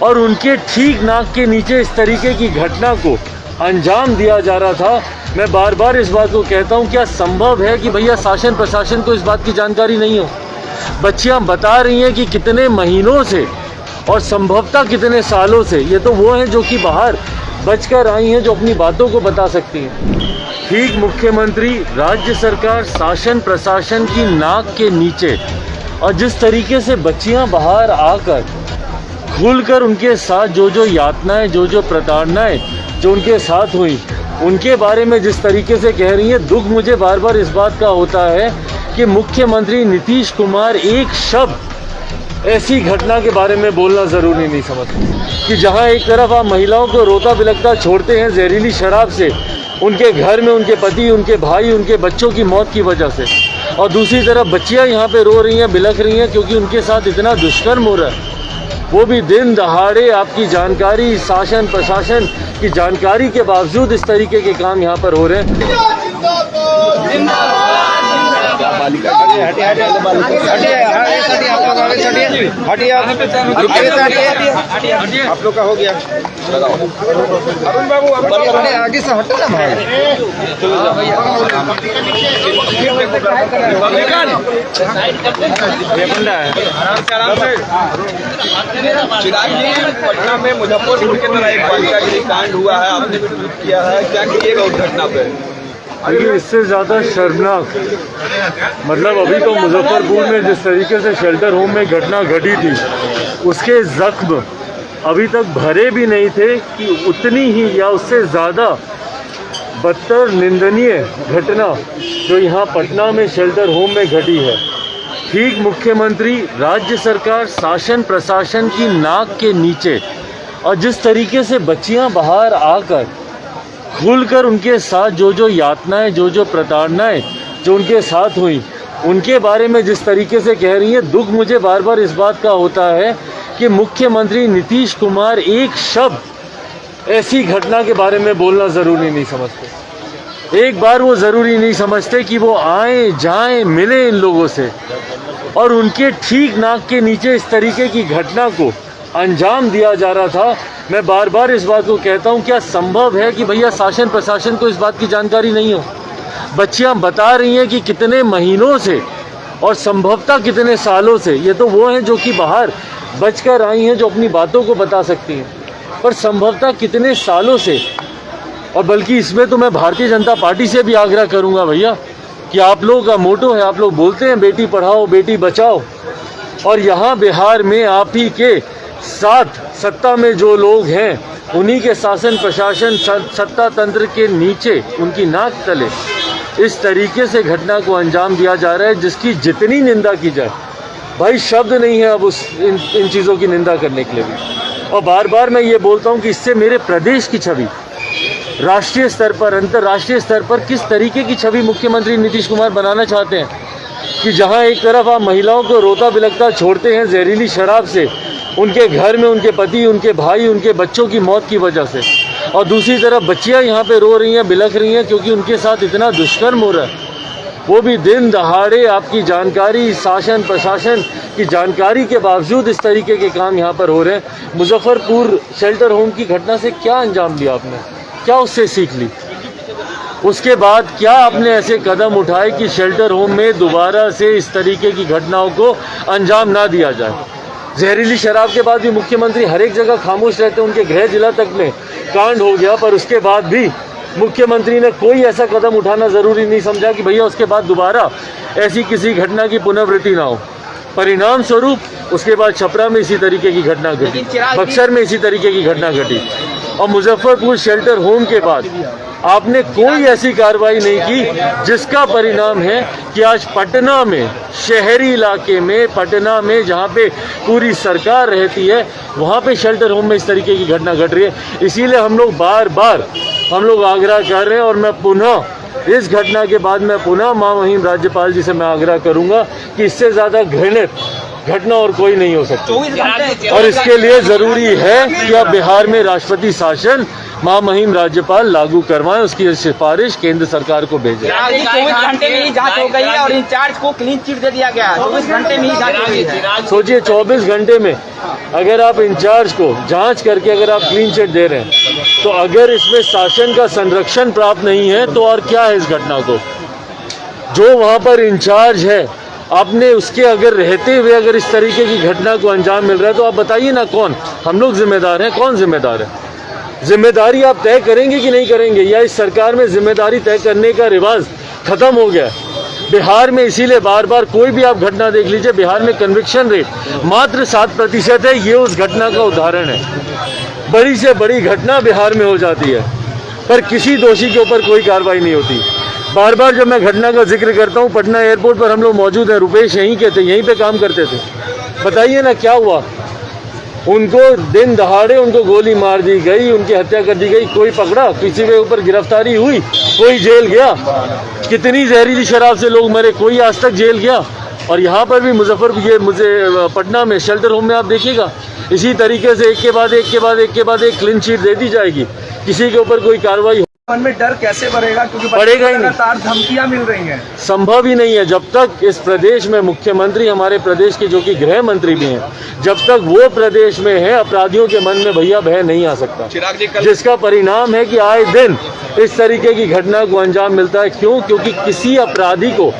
और उनके ठीक नाक के नीचे इस तरीके की घटना को अंजाम दिया जा रहा था। मैं बार बार इस बात को कहता हूं, क्या संभव है कि भैया शासन प्रशासन को इस बात की जानकारी नहीं हो? बच्चियां बता रही हैं कि कितने महीनों से और संभवतः कितने सालों से। ये तो वो हैं जो कि बाहर बचकर आई हैं, जो अपनी बातों को बता सकती हैं। ठीक मुख्यमंत्री, राज्य सरकार, शासन प्रशासन की नाक के नीचे और जिस तरीके से बच्चियां बाहर आकर खुलकर उनके साथ जो यातनाएं, जो प्रताड़नाएं जो उनके साथ हुई, उनके बारे में जिस तरीके से कह रही हैं, दुख मुझे बार बार इस बात का होता है कि मुख्यमंत्री नीतीश कुमार एक शब्द ऐसी घटना के बारे में बोलना ज़रूरी नहीं समझते कि जहां एक तरफ आप महिलाओं को रोता बिलखता छोड़ते हैं जहरीली शराब से, उनके घर में उनके पति, उनके भाई, उनके बच्चों की मौत की वजह से, और दूसरी तरफ बच्चियां यहाँ पे रो रही हैं, बिलख रही हैं क्योंकि उनके साथ इतना दुष्कर्म हो रहा है, वो भी दिन दहाड़े। आपकी जानकारी, शासन प्रशासन की जानकारी के बावजूद इस तरीके के काम यहाँ पर हो रहे हैं। आप लोग का हो गया। अरुण बाबू आगे से हटो ना भाई। पटना में मुजफ्फरपुर के तरह एक बालिका गृह कांड हुआ है, आपने भी ट्वीट किया है, क्या कहिएगा उस घटना पे? देखिए, इससे ज़्यादा शर्मनाक मतलब अभी तो मुजफ्फरपुर में जिस तरीके से शेल्टर होम में घटना घटी थी, उसके जख्म अभी तक भरे भी नहीं थे कि उतनी ही या उससे ज़्यादा बदतर निंदनीय घटना जो यहाँ पटना में शेल्टर होम में घटी है। ठीक मुख्यमंत्री, राज्य सरकार, शासन प्रशासन की नाक के नीचे और जिस तरीके से बच्चियाँ बाहर आकर खुलकर उनके साथ जो यातनाएं, जो प्रताड़नाएं जो उनके साथ हुई, उनके बारे में जिस तरीके से कह रही हैं, दुख मुझे बार बार इस बात का होता है कि मुख्यमंत्री नीतीश कुमार एक शब्द ऐसी घटना के बारे में बोलना ज़रूरी नहीं समझते। एक बार वो ज़रूरी नहीं समझते कि वो आए जाएं, मिले इन लोगों से, और उनके ठीक नाक के नीचे इस तरीके की घटना को अंजाम दिया जा रहा था। मैं बार बार इस बात को कहता हूं, क्या संभव है कि भैया शासन प्रशासन को इस बात की जानकारी नहीं हो? बच्चियां बता रही हैं कि कितने महीनों से और संभवतः कितने सालों से। ये तो वो हैं जो कि बाहर बचकर आई हैं, जो अपनी बातों को बता सकती हैं, पर संभवतः कितने सालों से। और बल्कि इसमें तो मैं भारतीय जनता पार्टी से भी आग्रह करूंगा भैया कि आप लोगों का मोटो है, आप लोग बोलते हैं बेटी पढ़ाओ बेटी बचाओ, और यहाँ बिहार में आप ही के साथ सत्ता में जो लोग हैं, उन्हीं के शासन प्रशासन सत्ता तंत्र के नीचे, उनकी नाक तले इस तरीके से घटना को अंजाम दिया जा रहा है, जिसकी जितनी निंदा की जाए भाई शब्द नहीं है अब इन चीज़ों की निंदा करने के लिए भी। और बार बार मैं ये बोलता हूँ कि इससे मेरे प्रदेश की छवि, राष्ट्रीय स्तर पर, अंतर्राष्ट्रीय स्तर पर किस तरीके की छवि मुख्यमंत्री नीतीश कुमार बनाना चाहते हैं कि जहाँ एक तरफ आप महिलाओं को रोता बिलखता छोड़ते हैं जहरीली शराब से, उनके घर में उनके पति, उनके भाई, उनके बच्चों की मौत की वजह से, और दूसरी तरफ बच्चियां यहाँ पे रो रही हैं, बिलख रही हैं क्योंकि उनके साथ इतना दुष्कर्म हो रहा है, वो भी दिन दहाड़े। आपकी जानकारी, शासन प्रशासन की जानकारी के बावजूद इस तरीके के काम यहाँ पर हो रहे हैं। मुजफ्फरपुर शेल्टर होम की घटना से क्या अंजाम लिया आपने? क्या उससे सीख ली? उसके बाद क्या आपने ऐसे कदम उठाए कि शेल्टर होम में दोबारा से इस तरीके की घटनाओं को अंजाम ना दिया जाए? जहरीली शराब के बाद भी मुख्यमंत्री हर एक जगह खामोश रहते हैं, उनके गृह जिला तक में कांड हो गया, पर उसके बाद भी मुख्यमंत्री ने कोई ऐसा कदम उठाना ज़रूरी नहीं समझा कि भैया उसके बाद दोबारा ऐसी किसी घटना की पुनरावृत्ति ना हो। परिणाम स्वरूप उसके बाद छपरा में इसी तरीके की घटना घटी, बक्सर में इसी तरीके की घटना घटी, और मुजफ्फरपुर शेल्टर होम के बाद आपने कोई ऐसी कार्रवाई नहीं की, जिसका परिणाम है कि आज पटना में, शहरी इलाके में, पटना में जहाँ पे पूरी सरकार रहती है, वहाँ पे शेल्टर होम में इस तरीके की घटना घट रही है। इसीलिए हम लोग बार बार आग्रह कर रहे हैं, और मैं पुनः इस घटना के बाद मैं पुनः महामहिम राज्यपाल जी से मैं आग्रह करूँगा कि इससे ज़्यादा घृणित घटना और कोई नहीं हो सकती, और इसके लिए ज़रूरी है कि अब बिहार में राष्ट्रपति शासन महामहिम राज्यपाल लागू करवाएं, उसकी सिफारिश केंद्र सरकार को भेजें। 24 घंटे में ही जांच हो गई है और इंचार्ज को क्लीन चिट दे दिया गया। 24 घंटे में ही जांच हो गई है। सोचिए 24 घंटे में अगर आप इंचार्ज को जांच करके अगर आप क्लीन चिट दे रहे हैं, तो अगर इसमें शासन का संरक्षण प्राप्त नहीं है तो और क्या है इस घटना को। जो वहाँ पर इंचार्ज है, आपने उसके अगर रहते हुए अगर इस तरीके की घटना को अंजाम मिल रहा है तो आप बताइए ना कौन, हम लोग जिम्मेदार हैं, कौन जिम्मेदार है। जिम्मेदारी आप तय करेंगे कि नहीं करेंगे, या इस सरकार में जिम्मेदारी तय करने का रिवाज खत्म हो गया। बिहार में इसीलिए बार बार कोई भी आप घटना देख लीजिए, बिहार में कन्विक्शन रेट मात्र 7% है। ये उस घटना का उदाहरण है। बड़ी से बड़ी घटना बिहार में हो जाती है पर किसी दोषी के ऊपर कोई कार्रवाई नहीं होती। बार बार जब मैं घटना का जिक्र करता हूँ, पटना एयरपोर्ट पर हम लोग मौजूद हैं, रुपेश यहीं के थे, यहीं पे काम करते थे। बताइए ना क्या हुआ, उनको दिन दहाड़े उनको गोली मार दी गई, उनकी हत्या कर दी गई, कोई पकड़ा, किसी के ऊपर गिरफ्तारी हुई, कोई जेल गया। कितनी जहरीली शराब से लोग मरे, कोई आज तक जेल गया। और यहाँ पर भी पटना में शेल्टर होम में आप देखिएगा, इसी तरीके से एक के बाद एक क्लीन चिट दे दी जाएगी, किसी के ऊपर कोई कार्रवाई। मन में डर कैसे बढ़ेगा, क्योंकि बढ़ेगा ही नहीं, लगातार धमकियां मिल रही हैं। संभव ही नहीं है जब तक इस प्रदेश में मुख्यमंत्री, हमारे प्रदेश के जो कि गृह मंत्री भी हैं, जब तक वो प्रदेश में है, अपराधियों के मन में भैया भय नहीं आ सकता। जिसका परिणाम है कि आए दिन इस तरीके की घटना को अंजाम मिलता है। क्यों? क्योंकि किसी अपराधी को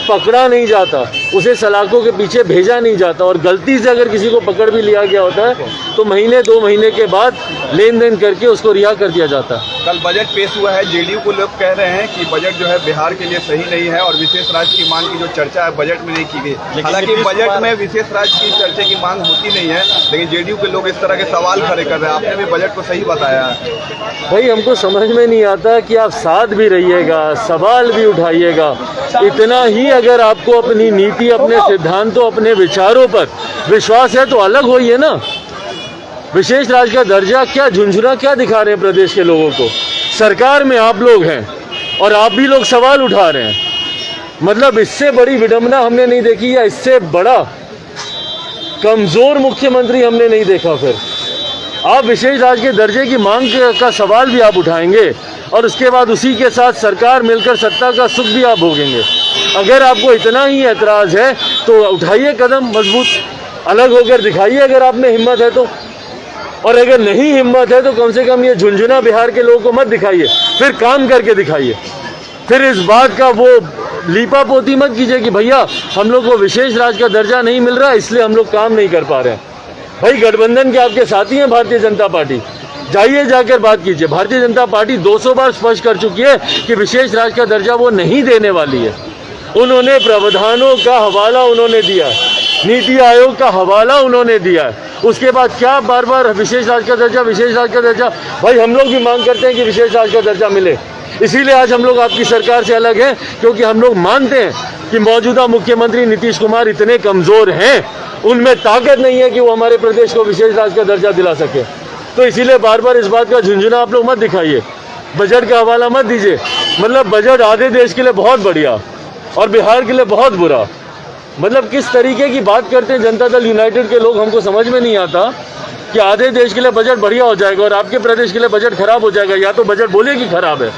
पकड़ा नहीं जाता, उसे सलाखों के पीछे भेजा नहीं जाता, और गलती से अगर किसी को पकड़ भी लिया गया होता है तो महीने 2 महीने के बाद लेन देन करके उसको रिहा कर दिया जाता है। कल बजट पेश हुआ है, जेडीयू को लोग कह रहे हैं कि बजट जो है बिहार के लिए सही नहीं है और विशेष राज्य की मांग की जो चर्चा है बजट में नहीं की गई। हालांकि बजट में विशेष राज्य की चर्चा की मांग होती नहीं है, लेकिन जेडीयू के लोग इस तरह के सवाल खड़े कर रहे हैं। आपने भी बजट को सही बताया है। भाई हमको समझ में नहीं आता कि आप साथ भी रहिएगा, सवाल भी उठाइएगा, इतना ही अगर आपको अपनी नीति, अपने सिद्धांतों, अपने विचारों पर विश्वास है तो अलग होइए ना। विशेष राज्य का दर्जा क्या झुंझुना क्या दिखा रहे हैं प्रदेश के लोगों को। सरकार में आप लोग हैं और आप भी लोग सवाल उठा रहे हैं। मतलब इससे बड़ी विडंबना हमने नहीं देखी, या इससे बड़ा कमजोर मुख्यमंत्री हमने नहीं देखा। फिर आप विशेष राज्य के दर्जे की मांग का सवाल भी आप उठाएंगे और उसके बाद उसी के साथ सरकार मिलकर सत्ता का सुख भी आप भोगेंगे। अगर आपको इतना ही ऐतराज है तो उठाइए कदम मजबूत, अलग होकर दिखाइए अगर आप में हिम्मत है तो। और अगर नहीं हिम्मत है तो कम से कम ये झुंझुना बिहार के लोगों को मत दिखाइए, फिर काम करके दिखाइए। फिर इस बात का वो लीपा पोती मत कीजिए कि भैया हम लोग को विशेष राज्य का दर्जा नहीं मिल रहा इसलिए हम लोग काम नहीं कर पा रहे हैं। भाई गठबंधन के आपके साथी हैं भारतीय जनता पार्टी, जाइए जाकर बात कीजिए। भारतीय जनता पार्टी 200 बार स्पष्ट कर चुकी है कि विशेष राज्य का दर्जा वो नहीं देने वाली है। उन्होंने प्रावधानों का हवाला उन्होंने दिया, नीति आयोग का हवाला उन्होंने दिया है। उसके बाद क्या बार बार विशेष राज्य का दर्जा, विशेष राज्य का दर्जा। भाई हम लोग भी मांग करते हैं कि विशेष राज्य का दर्जा मिले, इसीलिए आज हम लोग आपकी सरकार से अलग हैं, क्योंकि हम लोग मानते हैं कि मौजूदा मुख्यमंत्री नीतीश कुमार इतने कमजोर हैं, उनमें ताकत नहीं है कि वो हमारे प्रदेश को विशेष राज्य का दर्जा दिला सके। तो इसीलिए बार बार इस बात का झुंझुना आप लोग मत दिखाइए, बजट का हवाला मत दीजिए। मतलब बजट आधे देश के लिए बहुत बढ़िया और बिहार के लिए बहुत बुरा। मतलब किस तरीके की बात करते हैं जनता दल यूनाइटेड के लोग, हमको समझ में नहीं आता कि आधे देश के लिए बजट बढ़िया हो जाएगा और आपके प्रदेश के लिए बजट खराब हो जाएगा। या तो बजट बोले कि खराब है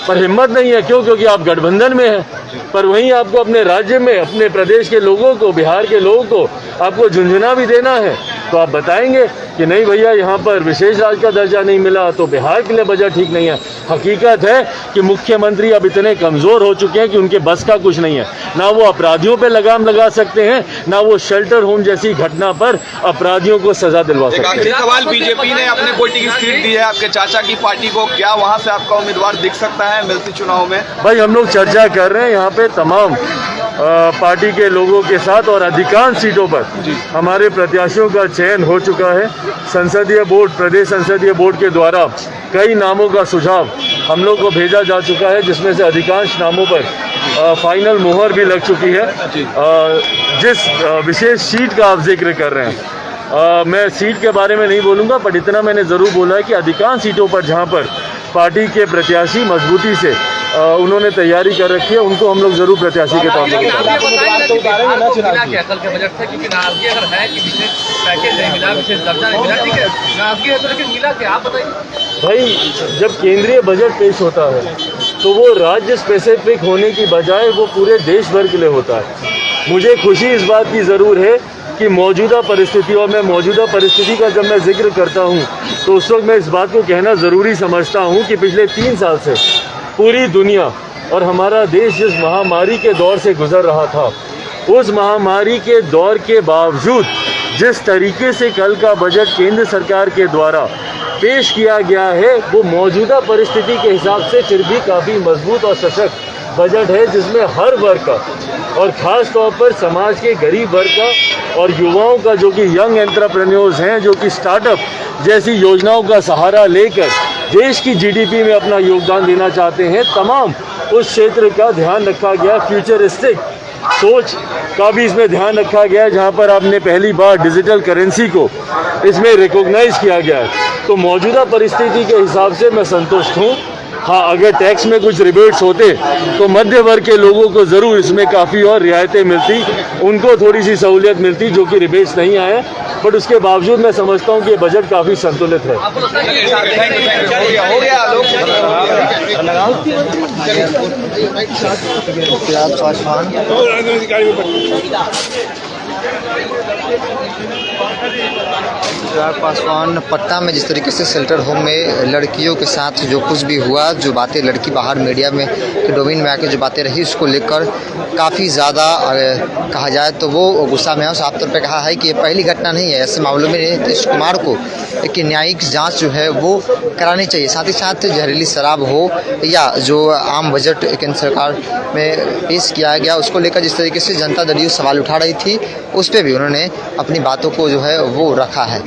पर हिम्मत नहीं है। क्यों? क्योंकि आप गठबंधन में हैं, पर वहीं आपको अपने राज्य में, अपने प्रदेश के लोगों को, बिहार के लोगों को आपको झुंझुना भी देना है। तो आप बताएंगे कि नहीं भैया यहाँ पर विशेष राज्य का दर्जा नहीं मिला तो बिहार के लिए बजट ठीक नहीं है। हकीकत है कि मुख्यमंत्री अब इतने कमज़ोर हो चुके हैं कि उनके बस का कुछ नहीं है। ना वो अपराधियों पे लगाम लगा सकते हैं, ना वो शेल्टर होम जैसी घटना पर अपराधियों को सजा दिलवा सकते हैं। आखिरी सवाल, बीजेपी ने अपने कोई टिकट सीट दी है आपके चाचा की पार्टी को, क्या वहाँ से आपका उम्मीदवार दिख सकता है मिलती चुनाव में? भाई हम लोग चर्चा कर रहे हैं यहाँ पे तमाम पार्टी के लोगों के साथ और अधिकांश सीटों पर हमारे प्रत्याशियों का चयन हो चुका है। संसदीय बोर्ड, प्रदेश संसदीय बोर्ड के द्वारा कई नामों का सुझाव हम लोग को भेजा जा चुका है, जिसमें से अधिकांश नामों पर फाइनल मोहर भी लग चुकी है। जिस विशेष सीट का आप जिक्र कर रहे हैं, मैं सीट के बारे में नहीं बोलूँगा, पर इतना मैंने ज़रूर बोला है कि अधिकांश सीटों पर जहाँ पर पार्टी के प्रत्याशी मजबूती से उन्होंने तैयारी कर रखी है, उनको हम लोग जरूर प्रत्याशी के तौर पर कल के बजट से, क्योंकि नाराजगी अगर है कि विशेष पैकेज नहीं मिला, विशेष दर्जा नहीं मिला, ठीक है नाराजगी है तो, लेकिन मिला क्या आप बताइए। भाई जब केंद्रीय बजट पेश होता है तो वो राज्य स्पेसिफिक होने की बजाय वो पूरे देश भर के लिए होता है। मुझे खुशी इस बात की ज़रूर है कि मौजूदा परिस्थितियों में मौजूदा परिस्थिति का जब मैं जिक्र करता हूँ तो उस वक्त मैं इस बात को कहना ज़रूरी समझता हूँ कि पिछले 3 साल से पूरी दुनिया और हमारा देश जिस महामारी के दौर से गुजर रहा था, उस महामारी के दौर के बावजूद जिस तरीके से कल का बजट केंद्र सरकार के द्वारा पेश किया गया है, वो मौजूदा परिस्थिति के हिसाब से फिर भी काफ़ी मजबूत और सशक्त बजट है, जिसमें हर वर्ग का और ख़ास तौर पर समाज के गरीब वर्ग का और युवाओं का, जो कि यंग एंटरप्रेन्योर्स हैं, जो कि स्टार्टअप जैसी योजनाओं का सहारा लेकर देश की जीडीपी में अपना योगदान देना चाहते हैं, तमाम उस क्षेत्र का ध्यान रखा गया। फ्यूचरिस्टिक सोच का भी इसमें ध्यान रखा गया है, जहां पर आपने पहली बार डिजिटल करेंसी को इसमें रिकॉग्नाइज किया गया है। तो मौजूदा परिस्थिति के हिसाब से मैं संतुष्ट हूँ। हाँ, अगर टैक्स में कुछ रिबेट्स होते तो मध्य वर्ग के लोगों को ज़रूर इसमें काफ़ी और रियायतें मिलती, उनको थोड़ी सी सहूलियत मिलती, जो कि रिबेट्स नहीं आए। बट उसके बावजूद मैं समझता हूँ कि बजट काफ़ी संतुलित है। हो गया लोग चिराग पासवान पटना में जिस तरीके से शेल्टर होम में लड़कियों के साथ जो कुछ भी हुआ, जो बातें लड़की बाहर मीडिया में के डोमेन में आके जो बातें रही, उसको लेकर काफ़ी ज़्यादा कहा जाए तो वो गुस्सा में है। साफ तौर पे कहा है कि ये पहली घटना नहीं है, ऐसे मामलों में नीतीश कुमार को एक न्यायिक जांच जो है वो करानी चाहिए। साथ ही साथ जहरीली शराब हो या जो आम बजट केंद्र सरकार में पेश किया गया, उसको लेकर जिस तरीके से जनता दल यूँ सवाल उठा रही थी, उस पर भी उन्होंने अपनी बातों को जो है वो रखा है।